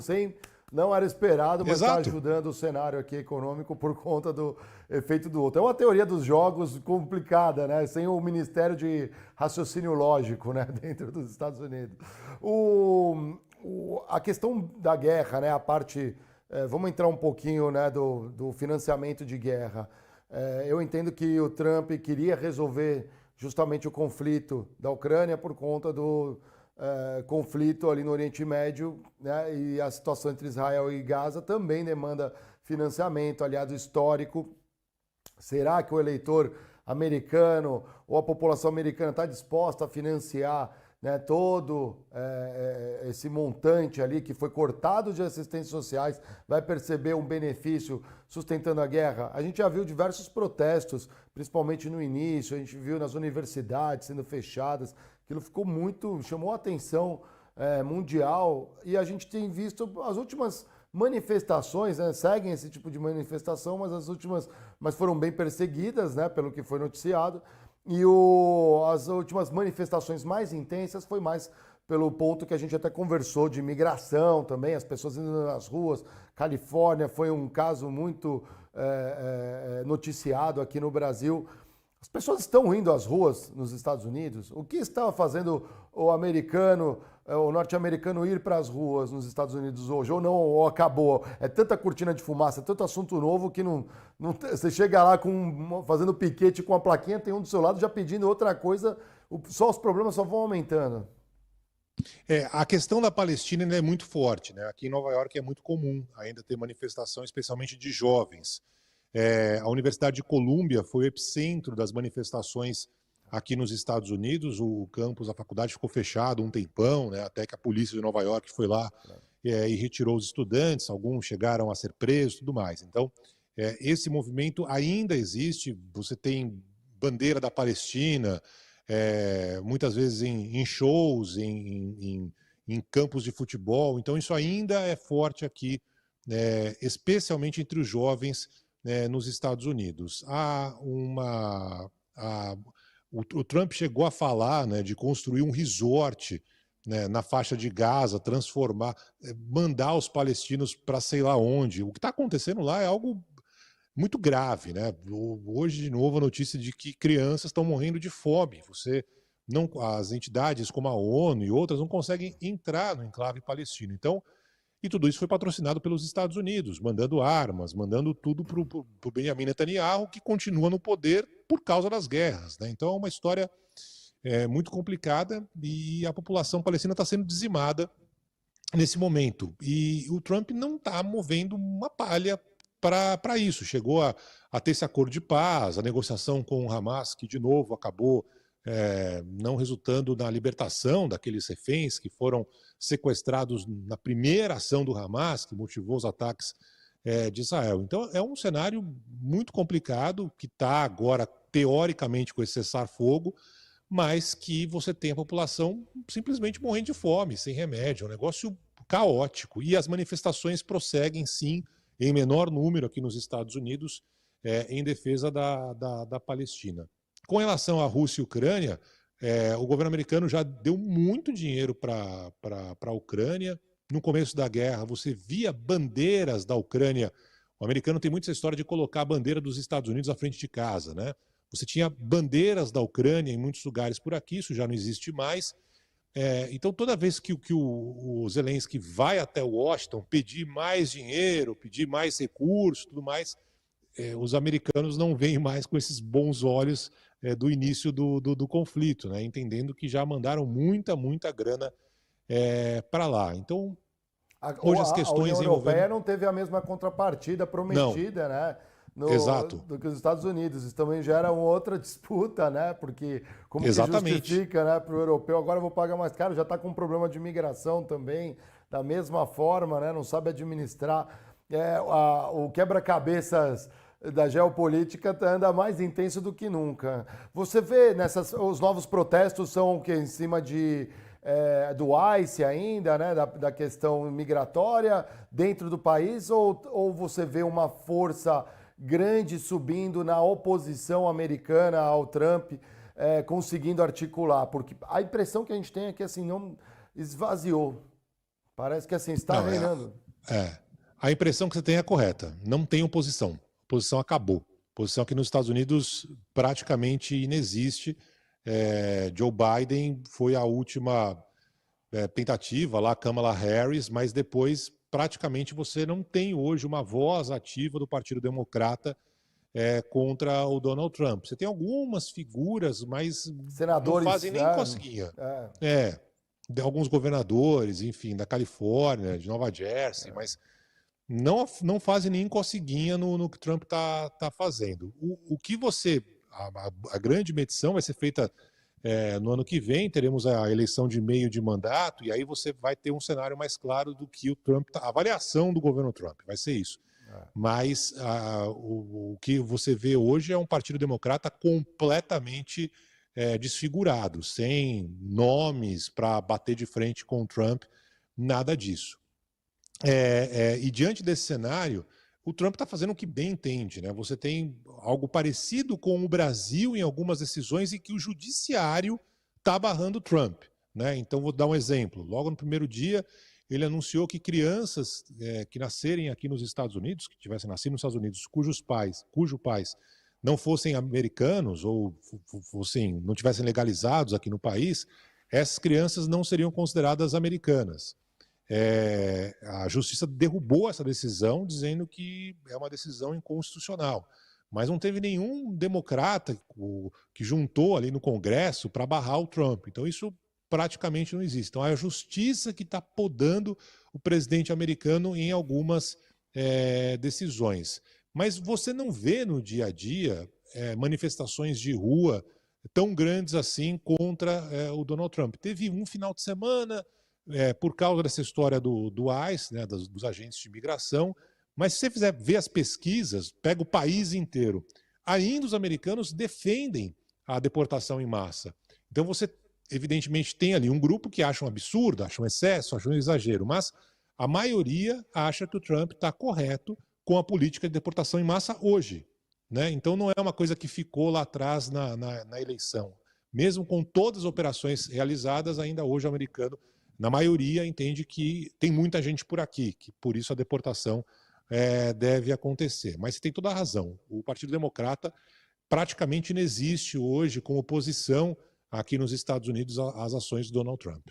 sem não era esperado, mas está Exato. ajudando o cenário aqui econômico por conta do efeito do outro. É uma teoria dos jogos complicada, né? Sem o Ministério de Raciocínio Lógico, né? Dentro dos Estados Unidos. A questão da guerra, né? A parte... vamos entrar um pouquinho, né, do financiamento de guerra. Eu entendo que o Trump queria resolver justamente o conflito da Ucrânia por conta do conflito ali no Oriente Médio, né, e a situação entre Israel e Gaza também demanda financiamento, aliado histórico. Será que o eleitor americano ou a população americana está disposta a financiar, né, todo esse montante ali que foi cortado de assistências sociais, vai perceber um benefício sustentando a guerra? A gente já viu diversos protestos, principalmente no início, a gente viu nas universidades sendo fechadas, aquilo ficou muito, chamou a atenção mundial, e a gente tem visto as últimas manifestações, né, seguem esse tipo de manifestação, mas as últimas foram bem perseguidas, né, pelo que foi noticiado. E as últimas manifestações mais intensas foi mais pelo ponto que a gente até conversou de imigração também, as pessoas indo nas ruas. Califórnia foi um caso muito noticiado aqui no Brasil. As pessoas estão indo às ruas nos Estados Unidos? O que está fazendo o norte-americano ir para as ruas nos Estados Unidos hoje? Ou não, ou acabou? É tanta cortina de fumaça, tanto assunto novo que não você chega lá fazendo piquete com a plaquinha, tem um do seu lado já pedindo outra coisa, só os problemas só vão aumentando. A questão da Palestina ainda é muito forte, né? Aqui em Nova York é muito comum ainda ter manifestação, especialmente de jovens. A Universidade de Colômbia foi o epicentro das manifestações aqui nos Estados Unidos. O campus, a faculdade ficou fechado um tempão, né? Até que a polícia de Nova York foi lá e retirou os estudantes, alguns chegaram a ser presos e tudo mais. Então, esse movimento ainda existe. Você tem bandeira da Palestina, muitas vezes em shows, em campos de futebol. Então, isso ainda é forte aqui, especialmente entre os jovens nos Estados Unidos. O Trump chegou a falar, né, de construir um resort, né, na faixa de Gaza, mandar os palestinos para sei lá onde. O que está acontecendo lá é algo muito grave, né? Hoje, de novo, a notícia de que crianças estão morrendo de fome. As entidades como a ONU e outras não conseguem entrar no enclave palestino. Então, e tudo isso foi patrocinado pelos Estados Unidos, mandando armas, mandando tudo para o Benjamin Netanyahu, que continua no poder por causa das guerras, né? Então é uma história muito complicada e a população palestina está sendo dizimada nesse momento. E o Trump não está movendo uma palha para isso. Chegou a ter esse acordo de paz, a negociação com o Hamas, que de novo acabou não resultando na libertação daqueles reféns que foram sequestrados na primeira ação do Hamas, que motivou os ataques de Israel. Então é um cenário muito complicado, que está agora, teoricamente, com esse cessar-fogo, mas que você tem a população simplesmente morrendo de fome, sem remédio. É um negócio caótico. E as manifestações prosseguem, sim, em menor número aqui nos Estados Unidos, em defesa da Palestina. Com relação à Rússia e Ucrânia, o governo americano já deu muito dinheiro para a Ucrânia. No começo da guerra, você via bandeiras da Ucrânia. O americano tem muito essa história de colocar a bandeira dos Estados Unidos à frente de casa, né? Você tinha bandeiras da Ucrânia em muitos lugares por aqui, isso já não existe mais. Então, toda vez que o Zelensky vai até Washington pedir mais dinheiro, pedir mais recursos, tudo mais, os americanos não veem mais com esses bons olhos do início do conflito, né? Entendendo que já mandaram muita grana para lá. Então, hoje as A questões União envolvendo... Europeia não teve a mesma contrapartida prometida, Não, né? exato. Do que os Estados Unidos. Isso também gera uma outra disputa, né? Porque como que Exatamente. justifica, né, para o europeu, agora eu vou pagar mais caro, já está com um problema de imigração também, da mesma forma, né? Não sabe administrar. O quebra-cabeças da geopolítica anda mais intenso do que nunca. Você vê os novos protestos são o que em cima do ICE ainda, né, da questão migratória dentro do país, ou você vê uma força grande subindo na oposição americana ao Trump, conseguindo articular? Porque a impressão que a gente tem é que assim, não esvaziou. Parece que assim, está Não, reinando. a impressão que você tem é correta. Não tem oposição. A oposição acabou. A oposição aqui nos Estados Unidos praticamente inexiste. Joe Biden foi a última tentativa lá, Kamala Harris, mas depois praticamente você não tem hoje uma voz ativa do Partido Democrata contra o Donald Trump. Você tem algumas figuras, mas não Senadores, fazem nem cosquinha. De alguns governadores, enfim, da Califórnia, de Nova Jersey, mas não fazem nem cosquinha no que Trump está fazendo. O que você... A grande medição vai ser feita no ano que vem, teremos a eleição de meio de mandato, e aí você vai ter um cenário mais claro do que o Trump... A avaliação do governo Trump, vai ser isso. Mas o que você vê hoje é um Partido Democrata completamente desfigurado, sem nomes para bater de frente com o Trump, nada disso. E diante desse cenário, o Trump está fazendo o que bem entende, né? Você tem algo parecido com o Brasil em algumas decisões em que o judiciário está barrando o Trump, né? Então, vou dar um exemplo. Logo no primeiro dia, ele anunciou que crianças que nascerem aqui nos Estados Unidos, que tivessem nascido nos Estados Unidos, cujos pais não fossem americanos ou não tivessem legalizados aqui no país, essas crianças não seriam consideradas americanas. A justiça derrubou essa decisão, dizendo que é uma decisão inconstitucional. Mas não teve nenhum democrata que juntou ali no Congresso para barrar o Trump. Então isso praticamente não existe. Então é a justiça que está podando o presidente americano em algumas decisões. Mas você não vê no dia a dia manifestações de rua tão grandes assim contra o Donald Trump. Teve um final de semana por causa dessa história do ICE, né, dos agentes de imigração, mas se você fizer ver as pesquisas, pega o país inteiro, ainda os americanos defendem a deportação em massa. Então você, evidentemente, tem ali um grupo que acha um absurdo, acha um excesso, acha um exagero, mas a maioria acha que o Trump está correto com a política de deportação em massa hoje, né? Então não é uma coisa que ficou lá atrás na eleição. Mesmo com todas as operações realizadas, ainda hoje o americano, na maioria, entende que tem muita gente por aqui, que por isso a deportação deve acontecer. Mas você tem toda a razão. O Partido Democrata praticamente não existe hoje como oposição aqui nos Estados Unidos às ações de Donald Trump.